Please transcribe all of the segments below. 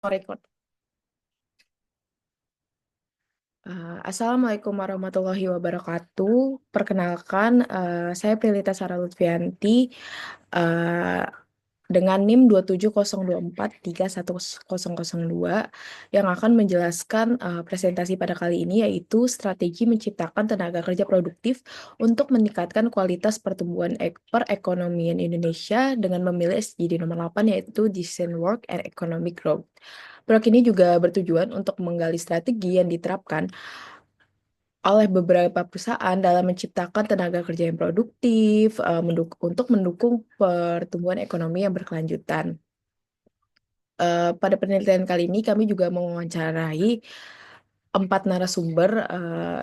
Record. Assalamualaikum warahmatullahi wabarakatuh. Perkenalkan, saya Prilita Sara Lutfianti eh, dengan NIM 27024310002 yang akan menjelaskan presentasi pada kali ini, yaitu strategi menciptakan tenaga kerja produktif untuk meningkatkan kualitas pertumbuhan perekonomian Indonesia dengan memilih SDG nomor 8, yaitu Decent Work and Economic Growth. Proyek ini juga bertujuan untuk menggali strategi yang diterapkan oleh beberapa perusahaan dalam menciptakan tenaga kerja yang produktif untuk mendukung pertumbuhan ekonomi yang berkelanjutan. Pada penelitian kali ini kami juga mewawancarai 4 narasumber,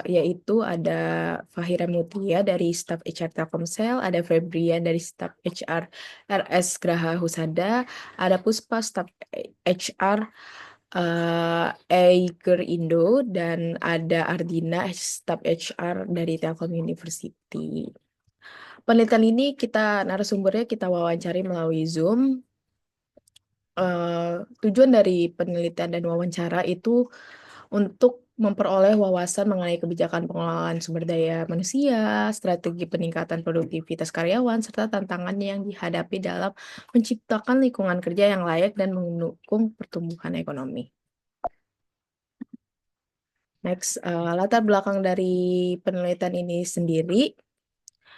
yaitu ada Fahira Mutia dari staf HR Telkomsel, ada Febrian dari staf HR RS Graha Husada, ada Puspa staf HR Eiger Indo, dan ada Ardina staf HR dari Telkom University. Penelitian ini narasumbernya kita wawancari melalui Zoom. Tujuan dari penelitian dan wawancara itu untuk memperoleh wawasan mengenai kebijakan pengelolaan sumber daya manusia, strategi peningkatan produktivitas karyawan, serta tantangan yang dihadapi dalam menciptakan lingkungan kerja yang layak dan mendukung pertumbuhan ekonomi. Next, latar belakang dari penelitian ini sendiri.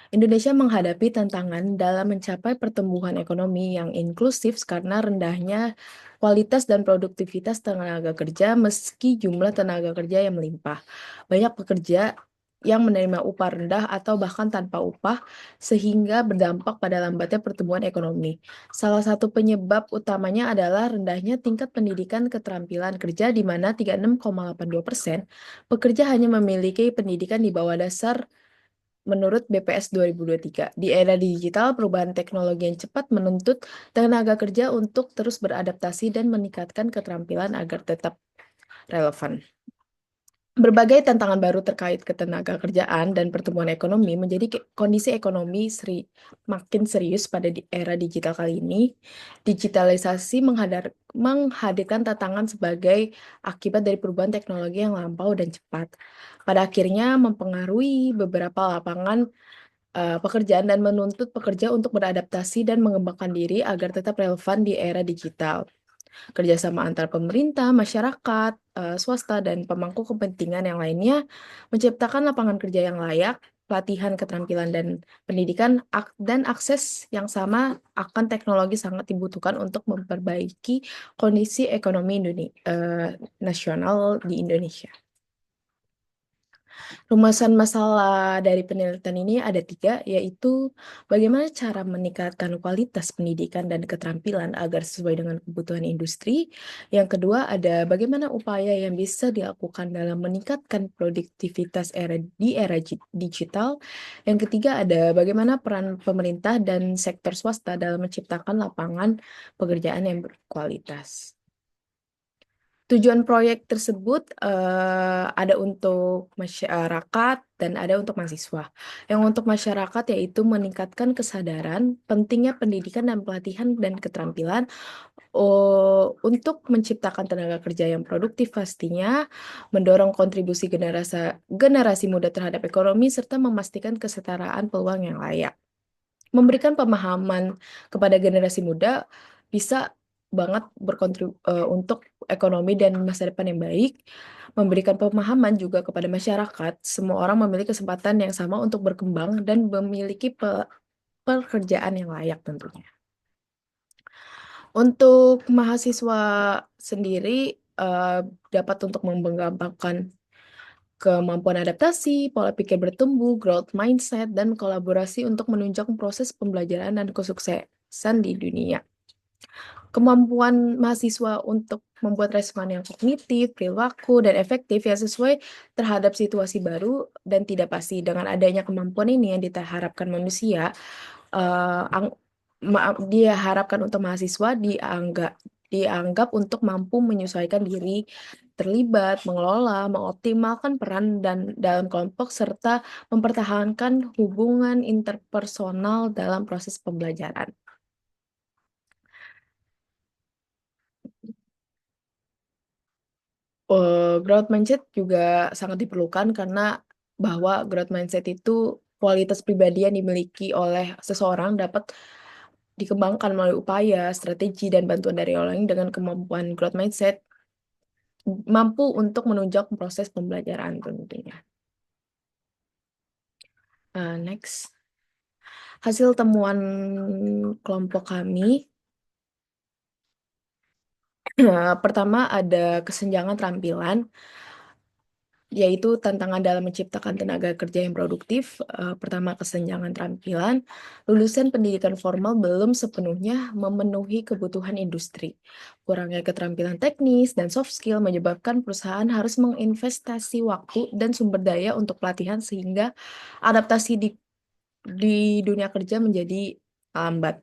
Indonesia menghadapi tantangan dalam mencapai pertumbuhan ekonomi yang inklusif karena rendahnya kualitas dan produktivitas tenaga kerja meski jumlah tenaga kerja yang melimpah. Banyak pekerja yang menerima upah rendah atau bahkan tanpa upah sehingga berdampak pada lambatnya pertumbuhan ekonomi. Salah satu penyebab utamanya adalah rendahnya tingkat pendidikan keterampilan kerja di mana 36,82% pekerja hanya memiliki pendidikan di bawah dasar menurut BPS 2023. Di era digital, perubahan teknologi yang cepat menuntut tenaga kerja untuk terus beradaptasi dan meningkatkan keterampilan agar tetap relevan. Berbagai tantangan baru terkait ketenaga kerjaan dan pertumbuhan ekonomi menjadi kondisi ekonomi makin serius pada era digital kali ini. Digitalisasi menghadirkan tantangan sebagai akibat dari perubahan teknologi yang lampau dan cepat. Pada akhirnya mempengaruhi beberapa lapangan pekerjaan dan menuntut pekerja untuk beradaptasi dan mengembangkan diri agar tetap relevan di era digital. Kerjasama antara pemerintah, masyarakat, swasta, dan pemangku kepentingan yang lainnya menciptakan lapangan kerja yang layak, pelatihan keterampilan dan pendidikan, dan akses yang sama akan teknologi sangat dibutuhkan untuk memperbaiki kondisi ekonomi nasional di Indonesia. Rumusan masalah dari penelitian ini ada 3, yaitu bagaimana cara meningkatkan kualitas pendidikan dan keterampilan agar sesuai dengan kebutuhan industri. Yang kedua ada bagaimana upaya yang bisa dilakukan dalam meningkatkan produktivitas di era digital. Yang ketiga ada bagaimana peran pemerintah dan sektor swasta dalam menciptakan lapangan pekerjaan yang berkualitas. Tujuan proyek tersebut ada untuk masyarakat dan ada untuk mahasiswa. Yang untuk masyarakat yaitu meningkatkan kesadaran pentingnya pendidikan dan pelatihan dan keterampilan untuk menciptakan tenaga kerja yang produktif pastinya, mendorong kontribusi generasi muda terhadap ekonomi, serta memastikan kesetaraan peluang yang layak. Memberikan pemahaman kepada generasi muda bisa banget untuk ekonomi dan masa depan yang baik. Memberikan pemahaman juga kepada masyarakat, semua orang memiliki kesempatan yang sama untuk berkembang dan memiliki pekerjaan yang layak tentunya. Untuk mahasiswa sendiri dapat untuk mengembangkan kemampuan adaptasi, pola pikir bertumbuh, growth mindset, dan kolaborasi untuk menunjang proses pembelajaran dan kesuksesan di dunia. Kemampuan mahasiswa untuk membuat respon yang kognitif, perilaku, dan efektif yang sesuai terhadap situasi baru dan tidak pasti. Dengan adanya kemampuan ini yang diharapkan manusia, diharapkan untuk mahasiswa dianggap untuk mampu menyesuaikan diri, terlibat, mengelola, mengoptimalkan peran dan dalam kelompok, serta mempertahankan hubungan interpersonal dalam proses pembelajaran. Growth mindset juga sangat diperlukan karena bahwa growth mindset itu kualitas pribadi yang dimiliki oleh seseorang dapat dikembangkan melalui upaya, strategi, dan bantuan dari orang lain dengan kemampuan growth mindset mampu untuk menunjang proses pembelajaran tentunya. Next, hasil temuan kelompok kami, pertama ada kesenjangan keterampilan, yaitu tantangan dalam menciptakan tenaga kerja yang produktif. Pertama, kesenjangan keterampilan. Lulusan pendidikan formal belum sepenuhnya memenuhi kebutuhan industri. Kurangnya keterampilan teknis dan soft skill menyebabkan perusahaan harus menginvestasi waktu dan sumber daya untuk pelatihan sehingga adaptasi di dunia kerja menjadi lambat.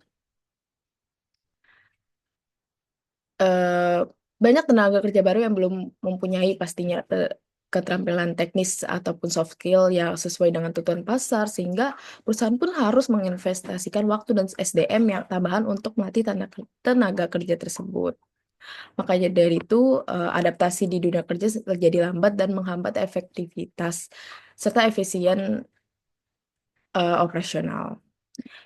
Banyak tenaga kerja baru yang belum mempunyai pastinya keterampilan teknis ataupun soft skill yang sesuai dengan tuntutan pasar, sehingga perusahaan pun harus menginvestasikan waktu dan SDM yang tambahan untuk melatih tenaga kerja tersebut. Makanya dari itu, adaptasi di dunia kerja terjadi lambat dan menghambat efektivitas serta efisien operasional.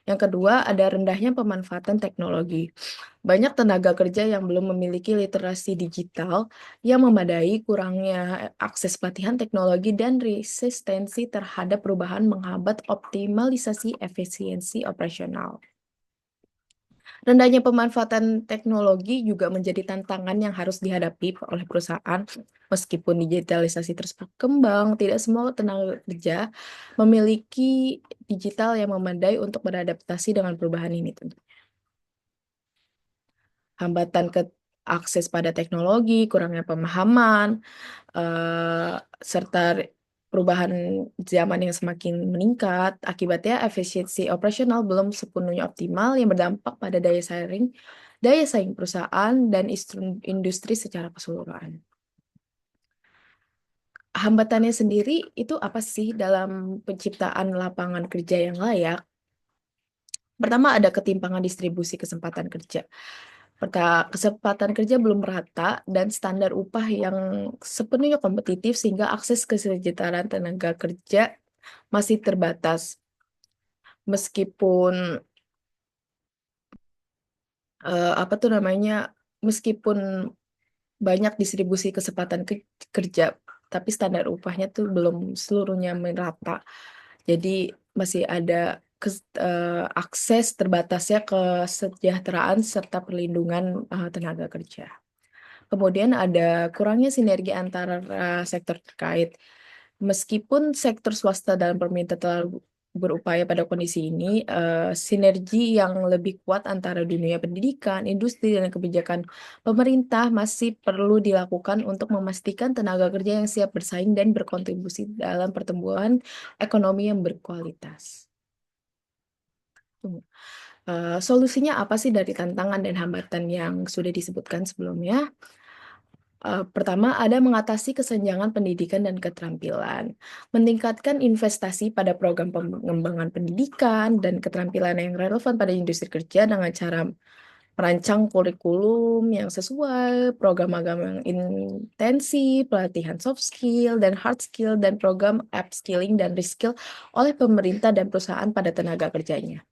Yang kedua, ada rendahnya pemanfaatan teknologi. Banyak tenaga kerja yang belum memiliki literasi digital yang memadai, kurangnya akses pelatihan teknologi, dan resistensi terhadap perubahan menghambat optimalisasi efisiensi operasional. Rendahnya pemanfaatan teknologi juga menjadi tantangan yang harus dihadapi oleh perusahaan. Meskipun digitalisasi terus berkembang, tidak semua tenaga kerja memiliki digital yang memadai untuk beradaptasi dengan perubahan ini tentu. Hambatan ke akses pada teknologi, kurangnya pemahaman, serta perubahan zaman yang semakin meningkat. Akibatnya efisiensi operasional belum sepenuhnya optimal yang berdampak pada daya saing perusahaan dan industri secara keseluruhan. Hambatannya sendiri itu apa sih dalam penciptaan lapangan kerja yang layak? Pertama, ada ketimpangan distribusi kesempatan kerja. Kesempatan kerja belum merata dan standar upah yang sepenuhnya kompetitif sehingga akses kesejahteraan tenaga kerja masih terbatas. Meskipun apa tuh namanya, meskipun banyak distribusi kesempatan kerja, tapi standar upahnya tuh belum seluruhnya merata. Jadi masih ada akses terbatasnya kesejahteraan serta perlindungan tenaga kerja. Kemudian ada kurangnya sinergi antara sektor terkait. Meskipun sektor swasta dan pemerintah telah berupaya pada kondisi ini, sinergi yang lebih kuat antara dunia pendidikan, industri, dan kebijakan pemerintah masih perlu dilakukan untuk memastikan tenaga kerja yang siap bersaing dan berkontribusi dalam pertumbuhan ekonomi yang berkualitas. Solusinya apa sih dari tantangan dan hambatan yang sudah disebutkan sebelumnya? Pertama, ada mengatasi kesenjangan pendidikan dan keterampilan, meningkatkan investasi pada program pengembangan pendidikan dan keterampilan yang relevan pada industri kerja dengan cara merancang kurikulum yang sesuai, program agama yang intensif, pelatihan soft skill dan hard skill, dan program upskilling dan reskill oleh pemerintah dan perusahaan pada tenaga kerjanya.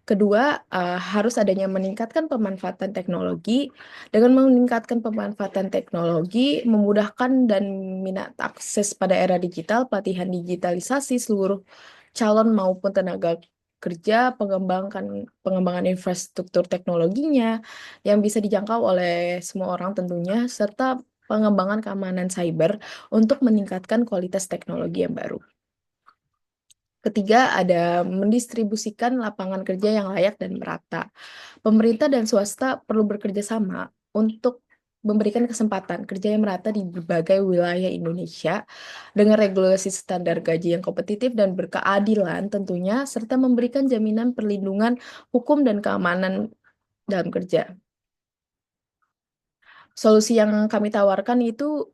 Kedua, harus adanya meningkatkan pemanfaatan teknologi. Dengan meningkatkan pemanfaatan teknologi, memudahkan dan minat akses pada era digital, pelatihan digitalisasi seluruh calon maupun tenaga kerja, pengembangan infrastruktur teknologinya yang bisa dijangkau oleh semua orang tentunya, serta pengembangan keamanan cyber untuk meningkatkan kualitas teknologi yang baru. Ketiga, ada mendistribusikan lapangan kerja yang layak dan merata. Pemerintah dan swasta perlu bekerja sama untuk memberikan kesempatan kerja yang merata di berbagai wilayah Indonesia dengan regulasi standar gaji yang kompetitif dan berkeadilan tentunya, serta memberikan jaminan perlindungan hukum dan keamanan dalam kerja. Solusi yang kami tawarkan itu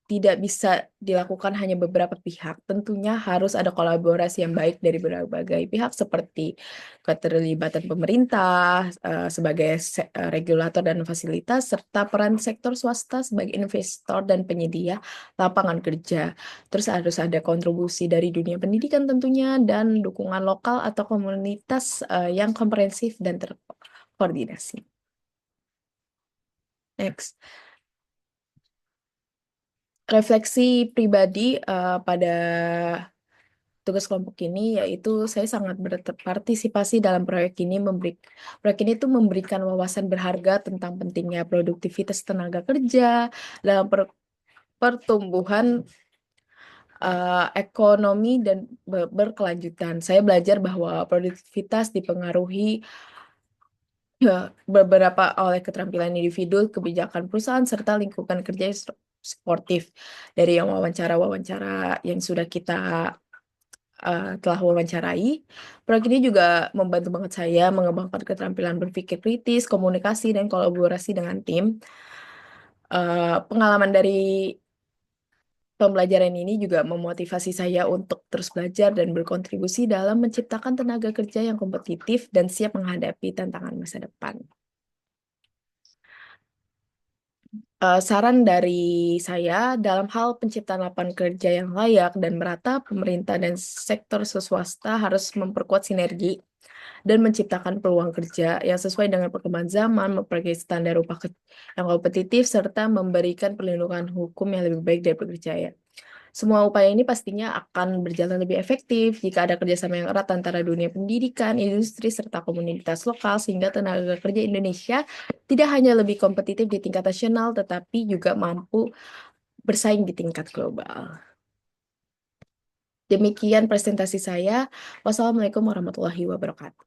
tidak bisa dilakukan hanya beberapa pihak. Tentunya harus ada kolaborasi yang baik dari berbagai pihak seperti keterlibatan pemerintah sebagai regulator dan fasilitas, serta peran sektor swasta sebagai investor dan penyedia lapangan kerja. Terus harus ada kontribusi dari dunia pendidikan tentunya dan dukungan lokal atau komunitas yang komprehensif dan terkoordinasi. Next. Refleksi pribadi pada tugas kelompok ini yaitu saya sangat berpartisipasi dalam proyek ini tuh memberikan wawasan berharga tentang pentingnya produktivitas tenaga kerja dalam pertumbuhan ekonomi dan berkelanjutan. Saya belajar bahwa produktivitas dipengaruhi beberapa oleh keterampilan individu, kebijakan perusahaan, serta lingkungan kerja yang sportif. Dari yang wawancara-wawancara yang sudah kita telah wawancarai, proyek ini juga membantu banget saya mengembangkan keterampilan berpikir kritis, komunikasi, dan kolaborasi dengan tim. Pengalaman dari pembelajaran ini juga memotivasi saya untuk terus belajar dan berkontribusi dalam menciptakan tenaga kerja yang kompetitif dan siap menghadapi tantangan masa depan. Saran dari saya dalam hal penciptaan lapangan kerja yang layak dan merata, pemerintah dan sektor swasta harus memperkuat sinergi dan menciptakan peluang kerja yang sesuai dengan perkembangan zaman, memperbaiki standar upah yang kompetitif, serta memberikan perlindungan hukum yang lebih baik dari pekerja. Semua upaya ini pastinya akan berjalan lebih efektif jika ada kerjasama yang erat antara dunia pendidikan, industri, serta komunitas lokal, sehingga tenaga kerja Indonesia tidak hanya lebih kompetitif di tingkat nasional, tetapi juga mampu bersaing di tingkat global. Demikian presentasi saya. Wassalamualaikum warahmatullahi wabarakatuh.